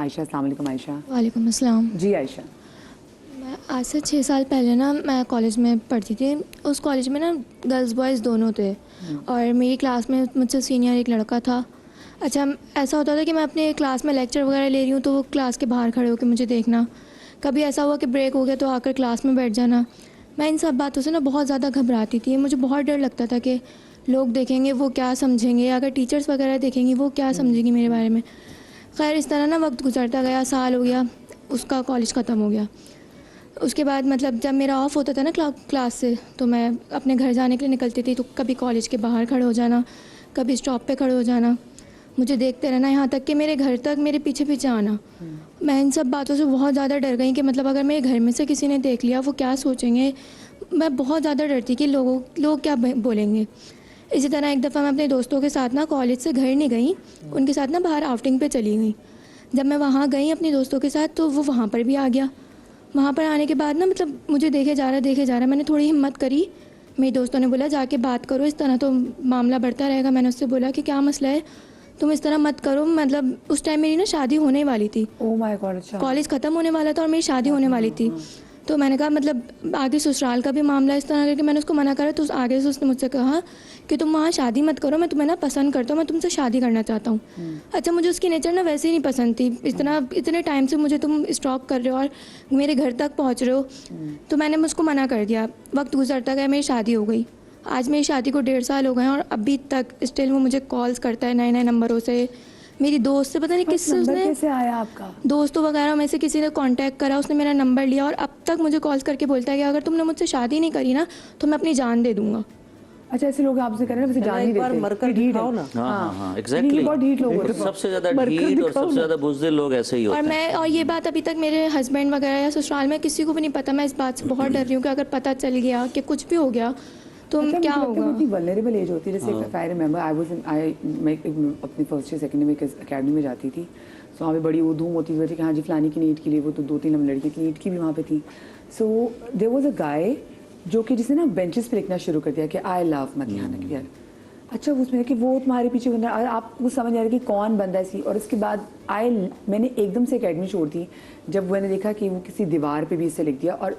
आयशा। अस्सलाम वालेकुम आयशा। वालेकुम अस्सलाम। जी आयशा। मैं आज से 6 साल पहले ना मैं कॉलेज में पढ़ती थी। उस कॉलेज में ना गर्ल्स बॉयज़ दोनों थे और मेरी क्लास में मुझसे सीनियर एक लड़का था। अच्छा, ऐसा होता था कि मैं अपने क्लास में लेक्चर वगैरह ले रही हूँ तो वो क्लास के बाहर खड़े होकर मुझे देखना। कभी ऐसा हुआ कि ब्रेक हो गया तो आकर क्लास में बैठ जाना। मैं इन सब बातों से ना बहुत ज़्यादा घबराती थी। मुझे बहुत डर लगता था कि लोग देखेंगे वो क्या समझेंगे, अगर टीचर्स वगैरह देखेंगी वो क्या समझेंगी मेरे बारे में। खैर इस तरह ना वक्त गुजरता गया, साल हो गया, उसका कॉलेज ख़त्म हो गया। उसके बाद मतलब जब मेरा ऑफ होता था ना क्लास से तो मैं अपने घर जाने के लिए निकलती थी तो कभी कॉलेज के बाहर खड़े हो जाना, कभी स्टॉप पे खड़े हो जाना, मुझे देखते रहना, यहाँ तक कि मेरे घर तक मेरे पीछे पीछे आना। मैं इन सब बातों से बहुत ज़्यादा डर गई कि मतलब अगर मेरे घर में से किसी ने देख लिया वो क्या सोचेंगे। मैं बहुत ज़्यादा डरती कि लोग क्या बोलेंगे। इसी तरह एक दफ़ा मैं अपने दोस्तों के साथ ना कॉलेज से घर नहीं गई, उनके साथ ना बाहर आउटिंग पे चली गई। जब मैं वहाँ गई अपने दोस्तों के साथ तो वो वहाँ पर भी आ गया। वहाँ पर आने के बाद ना मतलब मुझे देखे जा रहा, मैंने थोड़ी हिम्मत करी। मेरे दोस्तों ने बोला जाके बात करो, इस तरह तो मामला बढ़ता रहेगा। मैंने उससे बोला कि क्या मसला है, तुम इस तरह मत करो। मतलब उस टाइम मेरी ना शादी होने वाली थी। Oh my God. कॉलेज ख़त्म होने वाला था और मेरी शादी होने वाली थी। तो मैंने कहा मतलब आगे ससुराल का भी मामला इस तरह करके मैंने उसको मना करा। तो आगे से उसने मुझसे कहा कि तुम वहाँ शादी मत करो, मैं तुम्हें ना पसंद करता हूँ, मैं तुमसे शादी करना चाहता हूँ। अच्छा, मुझे उसकी नेचर ना वैसे ही नहीं पसंद थी। इतने टाइम से मुझे तुम स्टॉक कर रहे हो और मेरे घर तक पहुँच रहे हो। तो मैंने उसको मना कर दिया। वक्त गुजरता गया, मेरी शादी हो गई। आज मेरी शादी को 1.5 साल हो गए हैं और अभी तक स्टिल वो मुझे कॉल्स करता है नए नए नंबरों से। मेरी दोस्त से पता नहीं किससे उसने, कैसे आया आपका? दोस्तों वगैरह में से किसी ने कांटेक्ट करा, उसने मेरा नंबर लिया और अब तक मुझे कॉल्स करके बोलता है कि अगर तुमने मुझसे शादी नहीं करी ना तो मैं अपनी जान दे दूंगा। अच्छा, ऐसे लोग आपसे कह रहे हैं वैसे जान नहीं देते। मरकर दिखाओ ना। हाँ एग्जैक्टली। बहुत ढीठ लोग होते हैं। सबसे ज्यादा ढीठ और सबसे ज्यादा बुज़दिल लोग ऐसे ही होते हैं। और ये बात अभी तक मेरे हस्बैंड वगैरह या ससुराल में किसी को भी नहीं पता। मैं इस बात से बहुत डर रही हूँ कि अगर पता चल गया कि कुछ भी हो गया तो क्या होगा। इतनी वल्नरेबल एज होती है। जैसे आई रिमेंबर मैं अपनी फर्स्ट ईयर सेकंड ईयर में अकेडमी में जाती थी। सो वहाँ पे बड़ी वो धूम होती थी कि हाँ जी फलानी की नीट के लिए, वो तो 2-3 लड़की की नीट की भी वहाँ पे थी। सो देयर वाज अ गाय जो कि जिसने ना बेंचेस पे लिखना शुरू कर दिया कि आई लव मदियाना क्लियर। अच्छा, उसमें कि वो तुम्हारे पीछे बंदा और आपको समझ आ रहा है कि कौन बंदा है सी। और उसके बाद मैंने एकदम से अकेडमी छोड़ दी जब मैंने देखा कि वो किसी दीवार पे भी इससे लिख दिया। और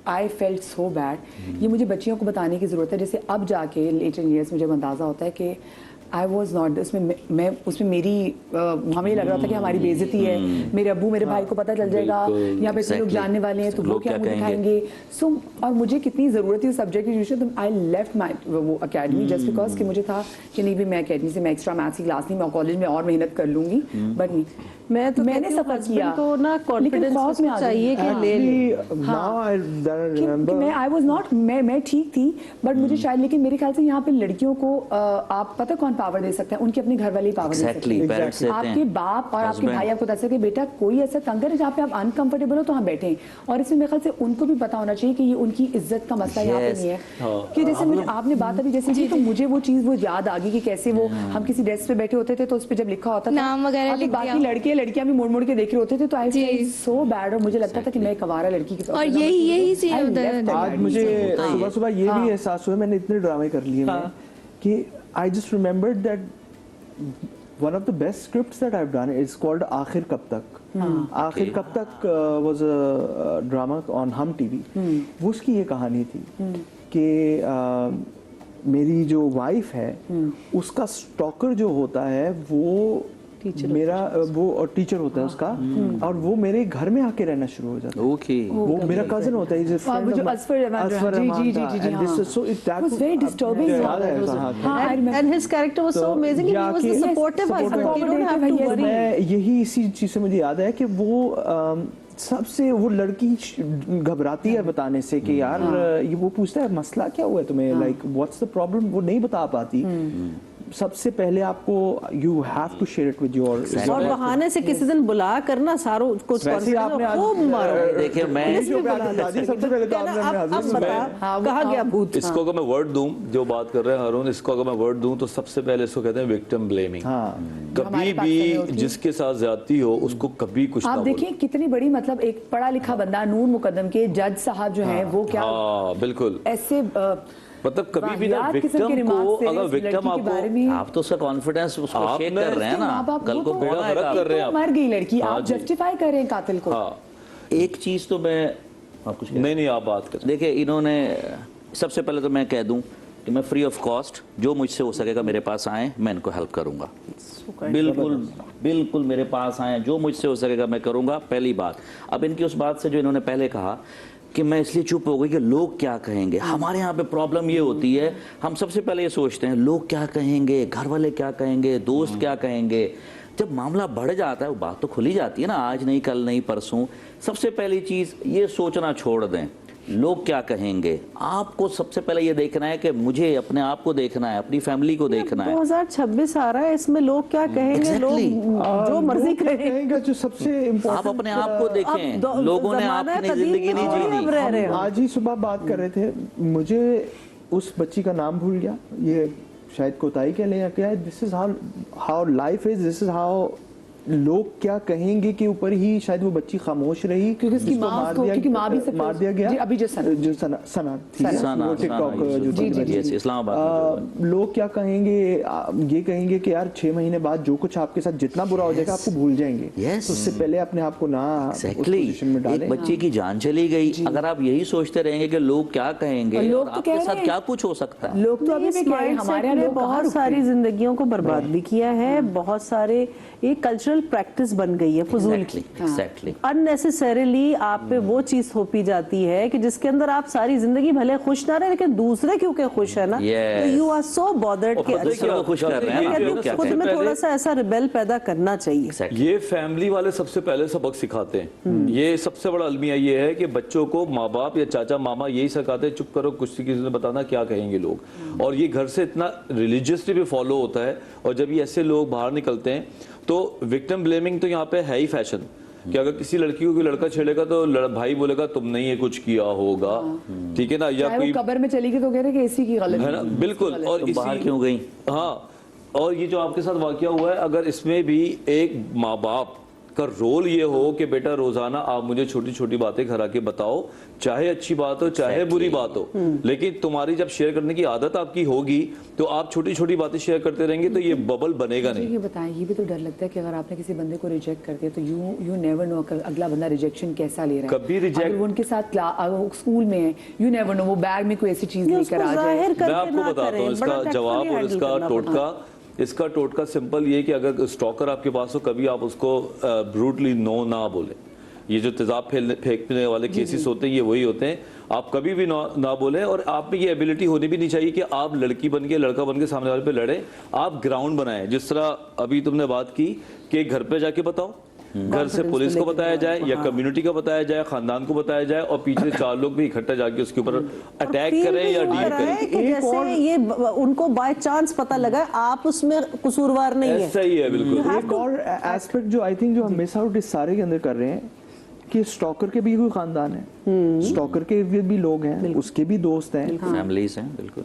आई फेल्ट सो बैड। ये मुझे बच्चियों को बताने की ज़रूरत है। जैसे अब जाके लेटर ईयर्स मुझे अंदाज़ा होता है कि आई वॉज नॉट उसमें मेरी हमें लग रहा था कि हमारी बेइज्जती है, मेरे अब्बू मेरे भाई को पता चल जाएगा, यहाँ पे लोग जानने वाले हैं तो वो क्या मुझे दिखाएंगे। सो और मुझे कितनी ज़रूरत थी उस सब्जेक्ट की। तो आई लेफ्ट माई वो अकेडमी जस्ट बिकॉज कि मुझे था कि नहीं भी मैं अकेडमी से मैं एक्स्ट्रा मैथ्स की क्लास नहीं, मैं कॉलेज में और मेहनत कर लूँगी। बट नहीं, मैंने सफर किया तो ना कॉन्फिडेंस में चाहिए कि ले मैं आई वाज नॉट मैं ठीक थी बट मुझे शायद, लेकिन मेरे ख्याल से यहाँ पे लड़कियों को आप पता कौन पावर दे सकते हैं? उनके अपने घर वाले पावर दे सकते हैं। आपके बाप और आपके भाई आपको बता सकते हैं बेटा कोई ऐसा तंग है जहाँ पे आप अनकंफर्टेबल हो तो हाँ बैठे। और इसमें मेरे ख्याल से उनको भी पता होना चाहिए कि ये उनकी इज्जत का मसला यहाँ पे नहीं है। कि जैसे मुझे आपने बात अभी जैसे की तो मुझे वो चीज़ वो याद आ गई कि कैसे वो हम किसी डेस्क पे बैठे होते थे तो उस पर जब लिखा होता था नाम वगैरह, बाकी लड़के लड़कियां भी मोड़ मोड़ के देख रहे होते थे तो आई फील सो बैड। और मुझे लगता था कि मैं एक आवारा लड़की की तरह। और यही सीन होता है। आज मुझे सुबह सुबह ये भी एहसास हुआ, मैंने इतने ड्रामे कर लिए कि I just remembered that one of the best scripts that I've done is called आखिर कब तक। आखिर कब तक was a drama on Hum TV। वो उसकी ये कहानी थी कि मेरी जो वाइफ है उसका स्टॉकर जो होता है वो मेरा वो और टीचर होता है उसका, और वो मेरे घर में आके रहना शुरू हो जाता है। ओके, वो मेरा कजन होता है, is friend of Asfar ji and this is so it that was very disturbing and his character was so amazing, he was the supportive husband, you don't have to worry. मैं यही इसी चीज से मुझे याद है कि वो सबसे वो लड़की घबराती है बताने से कि यार ये वो पूछता है मसला क्या हुआ है तुम्हें, लाइक व्हाट्स द प्रॉब्लम, वो नहीं बता पाती। सबसे पहले आपको you have to share it with your, और बहाने से किसी दिन बुला करना सारों कुछ खूब मारो। देखिए मैं सबसे पहले तो कहा गया भूत। इसको अगर मैं वर्ड दूं, जो बात कर रहे हैं हारून, इसको अगर मैं वर्ड दूं तो सबसे पहले इसको कहते हैं विक्टिम ब्लेमिंग। कभी भी जिसके साथ ज्यादती हो उसको कभी कुछ आप देखिए कितनी बड़ी, मतलब एक पढ़ा लिखा बंदा नूर मुकद्दम के जज साहब जो हैं वो क्या बिल्कुल ऐसे मतलब कभी भी ना वाहियात किस्म के विक्टिम को, remarks थे अगर इस विक्टिम लड़की के बारे में। आप तो उसका कॉन्फिडेंस उसको आप शेक में कर रहे हैं ना, माँ-बाप कल वो को तो बेड़ा होना गर्क है। कर रहे हैं आप। मर गई लड़की, हाँ आप जी। जस्टिफाई कर रहे हैं कातिल को। हाँ एक चीज तो मैं आप कुछ नहीं नहीं आप बात करें। देखिए, इन्होंने सबसे पहले तो मैं कह दूं कि मैं फ्री ऑफ कॉस्ट जो मुझसे हो सकेगा मेरे पास आए, मैं इनको हेल्प करूंगा। बिल्कुल बिल्कुल मेरे पास आए, जो मुझसे हो सकेगा मैं करूंगा, पहली बात। अब इनकी उस बात से जो इन्होंने पहले कहा कि मैं इसलिए चुप हो गई कि लोग क्या कहेंगे, हमारे यहाँ पे प्रॉब्लम ये होती है, हम सबसे पहले ये सोचते हैं लोग क्या कहेंगे, घर वाले क्या कहेंगे, दोस्त क्या कहेंगे। जब मामला बढ़ जाता है वो बात तो खुली जाती है ना, आज नहीं कल नहीं परसों। सबसे पहली चीज़ ये सोचना छोड़ दें लोग क्या कहेंगे। आपको सबसे पहले ये देखना है कि मुझे अपने आप को देखना है, अपनी फैमिली को देखना है। 2026 आ रहा है, इसमें लोग क्या कहेंगे, Exactly. लोग जो मर्जी कहेंगे। जो सबसे आप इम्पोर्टेंट, अपने आप को देखें, अब लोगों ने ज़माना आपकी कदीम जिंदगी में नहीं थोड़ी अब जीनी। रह रहे हो। आज ही सुबह बात कर रहे थे, मुझे उस बच्ची का नाम भूल गया, ये शायद कोताही के लिए क्या है। This is how life is, this is how लोग क्या कहेंगे के ऊपर ही शायद वो बच्ची खामोश रही, क्योंकि उसकी जिसको माँ क्योंकि माँ भी मार दिया गया। जी, अभी जो सना जो सना थी, सना, वो टिकटॉक जो जी, जी, जी, इस्लामाबाद में लोग क्या कहेंगे, ये कहेंगे कि यार 6 महीने बाद जो कुछ आपके साथ जितना बुरा हो जाएगा आपको भूल जाएंगे। Yes. तो उससे पहले अपने आप को ना उस Exactly. पोजीशन में डालें। एक बच्चे की जान चली गई, अगर आप यही सोचते रहेंगे कि लोग क्या कहेंगे और लोग और तो आपके कह साथ रहे क्या कुछ हो सकता है। लोग तो अभी भी कह रहे हैं, हमारे यहाँ लोग कहाँ बहुत रुकते सारी हैं? जिंदगियों को बर्बाद भी किया है, बहुत सारे ये कल्चरल प्रैक्टिस बन गई है फजूल की। एग्जैक्टली अननेसेसरीली आप पे वो चीज थोपी जाती है कि जिसके अंदर आप सारी जिंदगी भले खुश ना रहे लेकिन दूसरे क्योंकि खुश है ना, Yes. तो यू आर सो बॉदर्ड कि दूसरे को खुश कर रहे हैं, आप लोग क्या खुद कहेंगे। में थोड़ा सा ऐसा रिबेल पैदा करना चाहिए। Exactly. ये फैमिली वाले सबसे पहले सबक सिखाते हैं। ये सबसे बड़ा अलमिया ये है कि बच्चों को माँ बाप या चाचा मामा यही सिखाते हैं, चुप करो, कुछ किसी ने बताना क्या कहेंगे लोग। और ये घर से इतना रिलीजियसली भी फॉलो होता है, और जब ये ऐसे लोग बाहर निकलते हैं तो विक्टिम ब्लेमिंग तो यहाँ पे है ही फैशन कि अगर किसी लड़की को कोई लड़का छेड़ेगा तो भाई बोलेगा तुमने ये कुछ किया होगा, ठीक है ना, या चाहे कोई वो कब्र में चली गई तो कह रहे कि इसी की गलती है ना, बिल्कुल। और तुम बाहर क्यों गई? हाँ, और ये जो आपके साथ वाकया हुआ है, अगर इसमें भी एक माँ बाप का रोल ये हो कि बेटा रोजाना आप मुझे छोटी छोटी बातें घर आके बताओ, चाहे अच्छी बात हो चाहे बुरी बात हो, लेकिन तुम्हारी जब शेयर करने की आदत आपकी होगी तो आप छोटी छोटी बातें शेयर करते रहेंगे तो ये बबल बनेगा नहीं। ये बताएं, ये भी तो डर लगता है कि अगर आपने किसी बंदे को रिजेक्ट कर दिया तो यू नेवर नो अगला बंदा रिजेक्शन कैसा ले रहा है। कभी reject- अगर वो उनके साथ स्कूल में है, यू नेवर नो वो बैग में कोई ऐसी चीज लेकर आ जाए। मैं आपको बताता हूँ इसका जवाब और इसका टोटका। इसका टोटका सिंपल ये कि अगर स्टॉकर आपके पास हो, कभी आप उसको ब्रूटली नो ना बोले। ये जो तेजाब फेंकने वाले केसेस होते हैं ये वही होते हैं, आप कभी भी ना बोले। और आप में ये एबिलिटी होनी भी नहीं चाहिए कि आप लड़की बन के लड़का बन के सामने वाले पे लड़े। आप ग्राउंड बनाएं, जिस तरह अभी तुमने बात की कि घर पे जाके बताओ, घर से पुलिस को बताया जाए या कम्युनिटी को बताया जाए, खानदान को बताया जाए, और पीछे 4 लोग भी इकट्ठा जाके उसके ऊपर अटैक करें या डील करें। कि जैसे ये उनको बाय चांस पता लगा आप उसमें कसूरवार नहीं है। ऐसा ही है बिल्कुल। एक और एस्पेक्ट जो आई थिंक जो हम मिस आउट इस सारे के अंदर कर रहे हैं कि स्टॉकर के भी कोई खानदान है, स्टॉकर के इर्द गिर्द भी लोग हैं, उसके भी दोस्त हैं, फैमिलीज हैं। बिल्कुल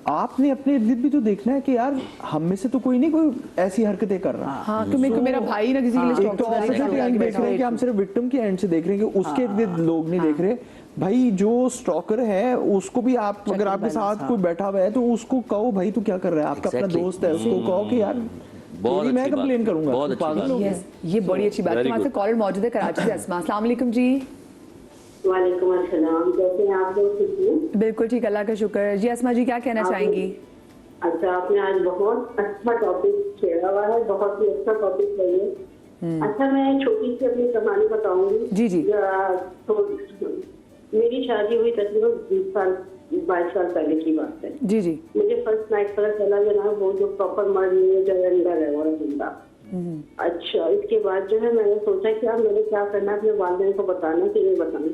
आपने अपने इर्द गिर्द भी तो देखना है कि यार हम में से तो कोई नहीं कोई ऐसी हरकतें कर रहा है। हाँ, कि मेरा भाई ना किसी के लिए एक तो ऑपोजिट एंड देख रहे हैं कि हम सिर्फ विक्टिम के एंड से देख रहे हैं कि उसके इर्द गिर्द लोग नहीं देख रहे। भाई जो स्टॉकर है उसको भी आप, अगर आपके साथ कोई बैठा हुआ है तो उसको कहो भाई तू क्या कर रहा है, आपका अपना Exactly. दोस्त है, उसको कहो कि यार बहुत मैं अच्छी बात, कंप्लेन करूंगा, बहुत तू अच्छी पागल बात। हो गया। Yes, ये बड़ी अच्छी बात है। Very हमारे साथ good. कॉलर मौजूद है कराची से, अस्मा। अस्सलाम वालेकुम जी। वालेकुम अस्सलाम, कैसे हैं आप लोग? ठीक हैं? बिल्कुल ठीक, अल्लाह का शुक्र है जी। अस्मा जी क्या कहना चाहेंगी? अच्छा, आपने आज बहुत अच्छा टॉपिक छेड़ा हुआ है, बहुत ही अच्छा टॉपिक है ये। अच्छा, मैं छोटी सी अपनी कहानी बताऊंगी। जी, जी। तो मेरी शादी हुई तकरीबन 22 साल पहले की बात है। जी जी। मुझे फर्स्ट नाइट पता चला जो ना वो जो प्रॉपर मर्द नहीं है, जो अंदर है वो जिंदा। अच्छा, इसके बाद जो है मैंने सोचा कि यार मैंने क्या करना है, अपने वालिदैन को बताना कि नहीं बताना।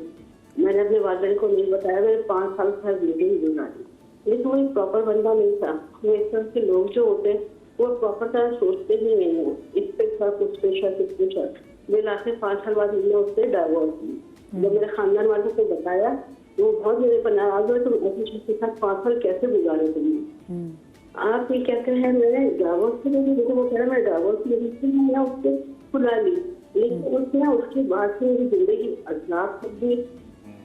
मैंने अपने वालिदैन को नहीं बताया। मैंने 5 साल से जिंदगी गुजारी, लेकिन वो एक प्रॉपर बंदा नहीं था। वो इस तरह के लोग जो होते हैं वो प्रॉपर तरह सोचते ही नहीं है, इस पे शक, उस पे शक, इस पे शक। मेरे आखिर 5 साल बाद मैंने उससे डाइवोर्स ली। जब मेरे खानदान वालों को बताया वो बहुत मेरे पर नाराज हुए, तुम अपनी के साथ 5 साल कैसे गुजारे तुमने? आप ये कहते हैं मैंने डाइवोर्स के लिए, वो कह रहा मैं डाइवोर्स के लिए मैंने उसको खुला ली, लेकिन उसने उसके बाद से मेरी जिंदगी अजाब कर दी।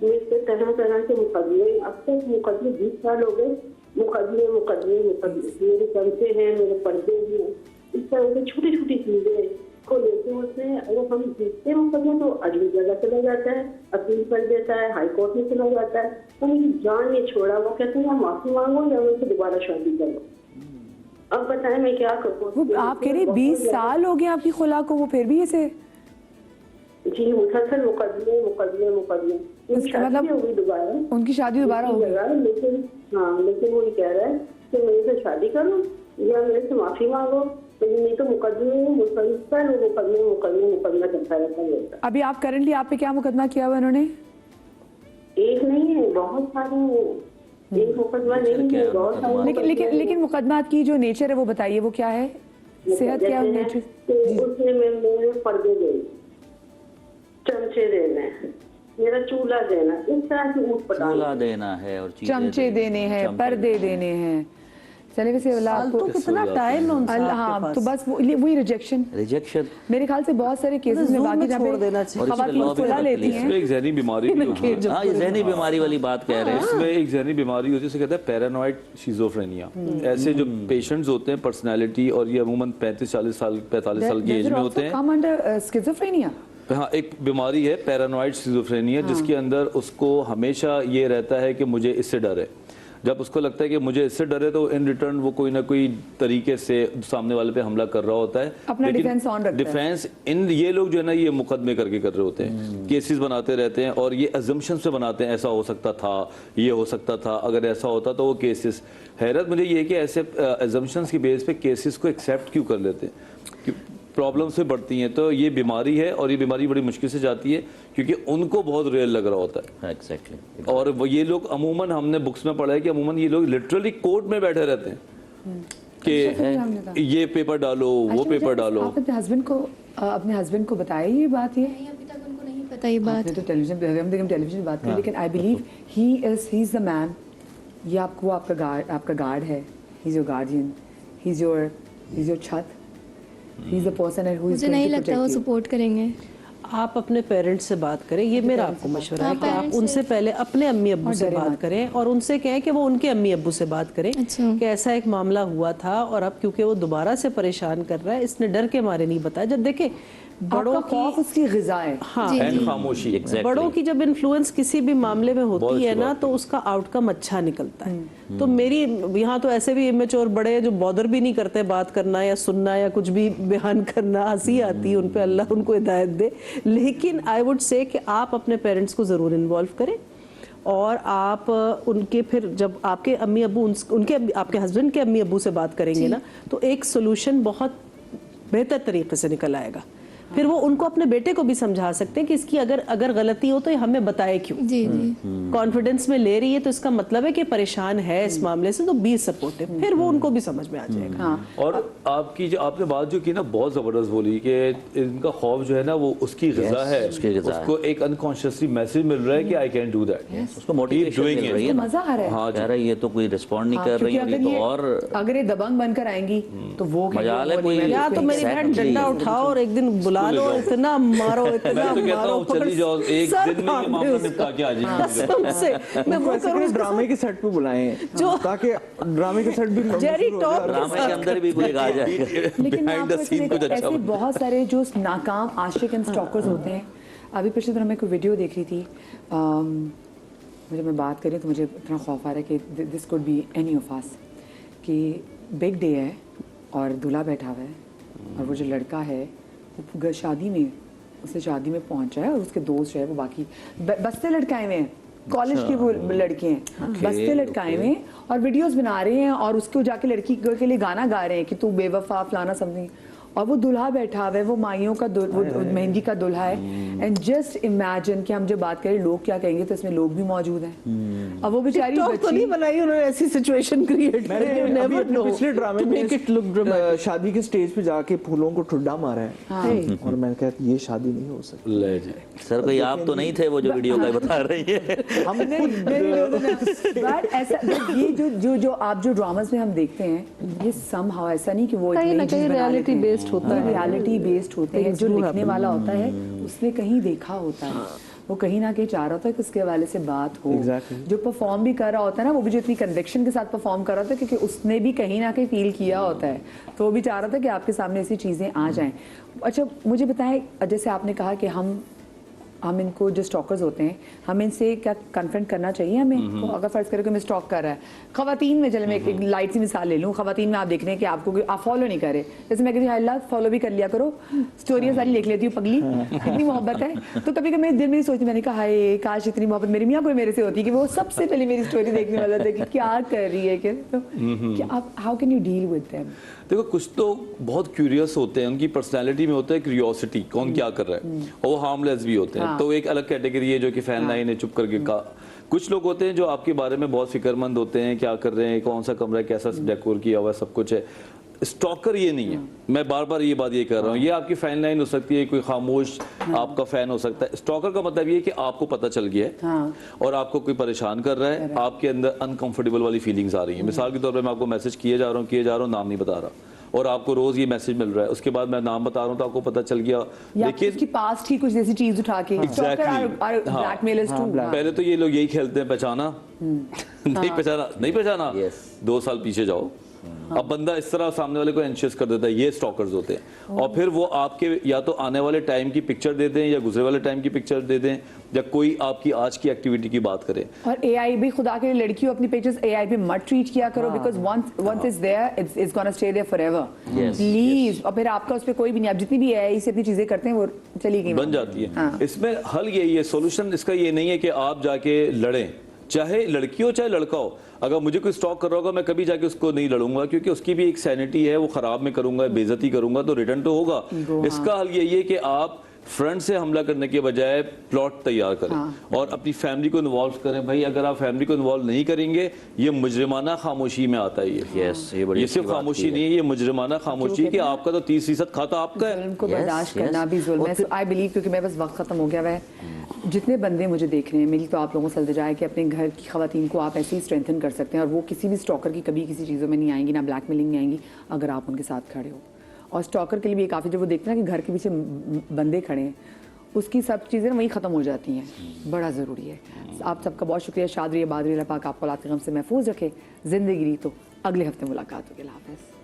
मेरे पे तरह तरह के मुकदमे, अब तक मुकदमे 20 साल हो गए, मुकदमे मुकदमे मुकदमे, मेरे चमचे हैं, मेरे पर्दे हैं, इस तरह की छोटी छोटी चीजें को लेते होते हैं। अगर हम जीतते मुकदमे तो अगली जगह चला जाता है, अपील कर देता है, हाई कोर्ट में चला जाता है, तो मेरी जान नहीं छोड़ा। वो कहते हैं माफी मांगो या मुझसे दोबारा शादी करो। अब बताएं मैं क्या करूँ? वो आप कह रहे 20 साल हो गए आपकी खुला को, वो फिर भी ऐसे? जी मुसलसल मुकदमे मुकदमे मुकदमे। उनकी शादी होगी दोबारा, उनकी शादी दोबारा होगी, लेकिन हाँ, लेकिन वो ये कह रहा है कि मेरे से शादी करो या मेरे से माफी मांगो, लेकिन नहीं तो मुकदमे मुसलसल मुकदमे मुकदमे मुकदमा चलता रहता है। अभी आप करंटली आप पे क्या मुकदमा किया हुआ उन्होंने? एक नहीं है, बहुत सारे हैं। एक मुकदमा नहीं है, बहुत सारे। लेकिन मुकदमा की जो नेचर है वो बताइए, वो क्या है? सेहत क्या है नेचर? उसने मेरे पर्दे देने, चमचे देने, मेरा चूल्हा देना, इस तरह की ऊट पटांग। चूल्हा देना है और चमचे देने हैं, पर्दे देने हैं। चले वैसे तो कितना टाइम है उनसे आपके हाँ, पास? तो बस वही रिजेक्शन मेरे ख्याल से बहुत सारे केसेस में बाकी जहाँ छोड़ देना पे चाहिए। खवातीन सुलह लेती हैं। इसमें एक जहनी बीमारी भी होती है। हाँ, ये जहनी बीमारी वाली बात कह रहे हैं। इसमें एक जहनी बीमारी होती है, उसे कहते हैं पैरानॉइड शिज़ोफ्रेनिया। ऐसे जो पेशेंट्स होते हैं पर्सनालिटी, और ये अमूमन 35-40 साल 45 साल की एज में होते हैं। come under schizophrenia। हाँ, एक बीमारी है पैरानॉइड शिज़ोफ्रेनिया, जिसके अंदर उसको हमेशा ये रहता है कि मुझे इससे डर है। जब उसको लगता है कि मुझे इससे डर है तो इन रिटर्न वो कोई ना कोई तरीके से सामने वाले पे हमला कर रहा होता है। अपना डिफेंस ऑन रखता है। डिफेंस ये लोग जो है ना, ये मुकदमे करके कर रहे होते हैं, केसेस बनाते रहते हैं और ये अजम्पशंस पे बनाते हैं, ऐसा हो सकता था, ये हो सकता था, अगर ऐसा होता तो वो केसेस। हैरत मुझे ये है कि ऐसे अजम्पशंस की बेस पे केसेस को एक्सेप्ट क्यों कर लेते हैं? प्रॉब्लम्स से बढ़ती हैं। तो ये बीमारी है और ये बीमारी बड़ी मुश्किल से जाती है क्योंकि उनको बहुत रियल लग रहा होता है। एग्जैक्टली। और वो ये लोग अमूमन, हमने बुक्स में पढ़ा है कि अमूमन ये लोग लिटरली कोर्ट में बैठे रहते हैं कि ये पेपर डालो, वो पेपर डालो। आप अपने हस्बैंड को बताया ये बात? ये अभी तक उनको नहीं पता ये बात। तो टेलीविजन बात करें, लेकिन I believe he is the man. ये आपका गार्ड है, he is your guardian, he is your छत, he is the person who is. मुझे नहीं लगता वो सपोर्ट करेंगे। आप अपने पेरेंट्स से बात करें, ये मेरा आपको मशवरा है कि आप उनसे पहले अपने अम्मी अब्बू से बात करें और उनसे कहें कि वो उनके अम्मी अब्बू से बात करें कि ऐसा एक मामला हुआ था और अब क्योंकि वो दोबारा से परेशान कर रहा है, इसने डर के मारे नहीं बताया। जब देखे बड़ों की उसकी ग़िज़ा है, हाँ, एंड खामोशी। Exactly. बड़ों की जब इन्फ्लुएंस किसी भी मामले में होती है ना, तो उसका आउटकम अच्छा निकलता है। तो मेरी यहाँ तो ऐसे भी इमेच्योर बड़े जो बॉदर भी नहीं करते बात करना या सुनना या कुछ भी बयान करना, हंसी आती है उन पे, अल्लाह उनको हिदायत दे। लेकिन आई वुड से कि आप अपने पेरेंट्स को ज़रूर इन्वॉल्व करें और आप उनके, फिर जब आपके अम्मी अब्बू उनके आपके हस्बैंड के अम्मी अब्बू से बात करेंगे ना, तो एक सोल्यूशन बहुत बेहतर तरीके से निकल आएगा। फिर वो उनको अपने बेटे को भी समझा सकते हैं कि इसकी अगर गलती हो तो ये हमें बताए क्यों। जी जी। कॉन्फिडेंस में ले रही है तो इसका मतलब है कि परेशान है इस मामले से, तो बी सपोर्टिव। फिर वो उनको भी समझ में आ जाएगा। और आपकी जो आपने बात जो की ना, बहुत जबरदस्त बोली कि इनका खौफ जो है ना, वो उसकी ग़िज़ा है, उसको एक अनकॉन्शियसली मैसेज मिल रहा है कि आई कैन डू दैट, उसको मोटिवेशन मिल रही है, मजा आ रहा है। हाँ, कह रहा है ये तो कोई रिस्पॉन्ड नहीं कर रही है, तो और अगर ये दबंग बनकर आएंगी तो वो मजाल है कोई। या तो मेरी बहन डंडा उठाओ और एक दिन बुला लो, इतना मारो, इतना मैं तो कहता हूँ चली जाओ, एक दिन में ये मामला निपटा के आ जाएगी। मैं वो करूँ ड्रामे के सेट पे बुलाएं जो ताकि ड्रामे के सेट भी जेरी टॉप ड्रामे के अंदर भी कोई आ जाएगा। लेकिन मैं Behind the आपको scene कुछ अच्छा ऐसे बहुत सारे जो नाकाम आशिक एंड स्टॉकर्स होते हैं। अभी पिछले दिन मैं कोई वीडियो देख रही थी, मुझे मैं बात करी तो मुझे इतना खौफ आ रहा है कि this could be any of us, कि बिग डे है और दूल्हा बैठा हुआ है और वो जो लड़का है वो शादी में, उसने शादी में पहुंचा है और उसके दोस्त जो है वो बाकी बस्ते लटकाए हुए हैं, कॉलेज के वो लड़के हैं, बस्ते लटकाए हुए हैं और वीडियोस बना रहे हैं और उसको जाके लड़की के लिए गाना गा रहे हैं कि तू बेवफा फलाना समथिंग, और वो दुल्हा बैठा हुआ है, वो माइयों का वो मेहंदी का दुल्हा है। एंड जस्ट इमेजिन कि हम जब बात करें लोग क्या कहेंगे, तो इसमें लोग भी मौजूद हैं। अब वो बेचारी तो नहीं बनाई उन्होंने ऐसी सिचुएशन क्रिएट मैंने पिछले ड्रामे में शादी के स्टेज पे जाके फूलों को ठुड्डा मारा है और मैंने कहा ये शादी नहीं हो सकती। सर कोई आप तो नहीं थे वो जो वीडियो का बता रही है। हमने बट ऐसा ये जो आप जो ड्रामास में हम देखते हैं, ये समहाउ ऐसा नहीं कि वो रियलिटी बेस्ड होता है, रियलिटी बेस्ड होते हैं। जो लिखने वाला होता है उसने कहीं देखा होता है, वो कहीं ना कहीं चाह रहा होता है कि उसके हवाले से बात हो। Exactly. जो परफॉर्म भी कर रहा होता है ना, वो भी जो इतनी कन्विक्शन के साथ परफॉर्म कर रहा होता है क्योंकि उसने भी कहीं ना कहीं फील किया होता है, तो वो भी चाह रहा था कि आपके सामने ऐसी चीज़ें आ जाएं। अच्छा मुझे बताएं, जैसे आपने कहा कि हम इनको जो स्टॉकर्स होते हैं, हमें इनसे क्या कन्फ्रंट करना चाहिए हमें? तो अगर फर्ज करें कि मैं स्टॉक कर रहा है खवातीन में, चले मैं एक लाइट सी मिसाल ले लूँ, खवातीन में आप देख रहे हैं कि आपको आप फॉलो नहीं करे, जैसे मैं कहती हूँ अल्लाह फॉलो भी कर लिया करो, स्टोरियाँ सारी लिख लेती हूँ पगली, इतनी मोहब्बत है। तो कभी कभी मेरे दिल में सोचती, मैंने कहा हाय काश इतनी मोहब्बत मेरी मियाँ कोई मेरे से होती कि वो सबसे पहले मेरी स्टोरी देखने वाला था कि क्या कर रही है, कि आप how can you deal with them? देखो कुछ तो बहुत क्यूरियस होते हैं, उनकी पर्सनालिटी में होता है क्यूरियोसिटी, कौन क्या कर रहा है, और वो हार्मलेस भी होते हैं। तो एक अलग कैटेगरी है जो कि फैन लाइन है, चुप करके का। कुछ लोग होते हैं जो आपके बारे में बहुत फिक्रमंद होते हैं, क्या कर रहे हैं, कौन सा कमरा है, कैसा डेकोर किया हुआ है, सब कुछ है। स्टॉकर ये नहीं है, मैं बार बार ये बात ये कर रहा हूँ। ये आपकी फैन लाइन हो सकती है, कोई खामोश आपका फैन हो सकता है। स्टॉकर का मतलब ये है कि आपको पता चल गया है और आपको कोई परेशान कर रहा है, आपके अंदर अनकंफर्टेबल वाली फीलिंग्स आ रही है। मिसाल के तौर पर मैं आपको मैसेज किए जा रहा हूँ, नाम नहीं बता रहा, और आपको रोज ये मैसेज मिल रहा है, उसके बाद मैं नाम बता रहा हूँ तो आपको पता चल गया। लेकिन उसकी पास्ट ही कुछ जैसी चीज उठा के पहले तो ये लोग यही खेलते हैं, पहचाना नहीं पहचाना, 2 साल पीछे जाओ। अब बंदा इस तरह सामने वाले को एंशियस कर देता है, ये स्टॉकर्स होते हैं। और फिर वो आपके या तो आने वाले टाइम की पिक्चर दे दें या गुजरे वाले टाइम की पिक्चर दे दें, या कोई आपकी आज की एक्टिविटी की बात करें। और एआई भी, खुदा के लिए लड़कियों अपनी पेजेस एआई पे मत ट्रीट किया करो, because once is there it's gonna stay there forever, please. और फिर आपका उस पर कोई भी नहीं, आप जितनी भी एआई से अपनी चीजें करते हैं वो चली गई, बन जाती है। इसमें हल यही है, सोल्यूशन इसका ये नहीं है कि आप जाके लड़ें, चाहे लड़की हो चाहे लड़का हो। अगर मुझे कोई स्टॉक कर रहा होगा, मैं कभी जाके उसको नहीं लड़ूंगा, क्योंकि उसकी भी एक सैनिटी है, वो खराब में करूंगा, बेइज्जती करूंगा तो रिटर्न तो होगा। इसका हल यही है कि आप फ्रंट से हमला करने के बजाय प्लॉट तैयार करें और अपनी फैमिली को इन्वॉल्व करें। भाई अगर आप फैमिली को इन्वॉल्व नहीं करेंगे, ये मुजरिमाना खामोशी में आता है। ये सिर्फ खामोशी नहीं है, ये मुजरिमाना खामोशी कि आपका तो 30% खाता आपका है। उनको बर्दाश्त करना भी जुल्म है। आई बिलीव, क्योंकि मैं बस वक्त खत्म हो गया है, जितने बंदे मुझे देख रहे हैं, मेरी तो आप लोगों से इल्तिजा है कि अपने घर की खवातीन को आप ऐसे ही स्ट्रेंथन कर सकते हैं और वो किसी भी स्टॉकर की कभी किसी चीज़ों में नहीं आएंगी, ना ब्लैकमेलिंग में आएंगी, अगर आप उनके साथ खड़े हो। और स्टॉकर के लिए भी काफ़ी, जब वो देखते हैं ना कि घर के पीछे बंदे खड़े हैं, उसकी सब चीज़ें वहीं ख़त्म हो जाती हैं। बड़ा ज़रूरी है। आप सबका बहुत शुक्रिया। शाद रहिए, बाद रहिए, अल्लाह पाक आपको औलाद के गम से महफूज रखे। ज़िंदगी रही तो अगले हफ्ते मुलाकात होगी। अल्लाह हाफ़िज़।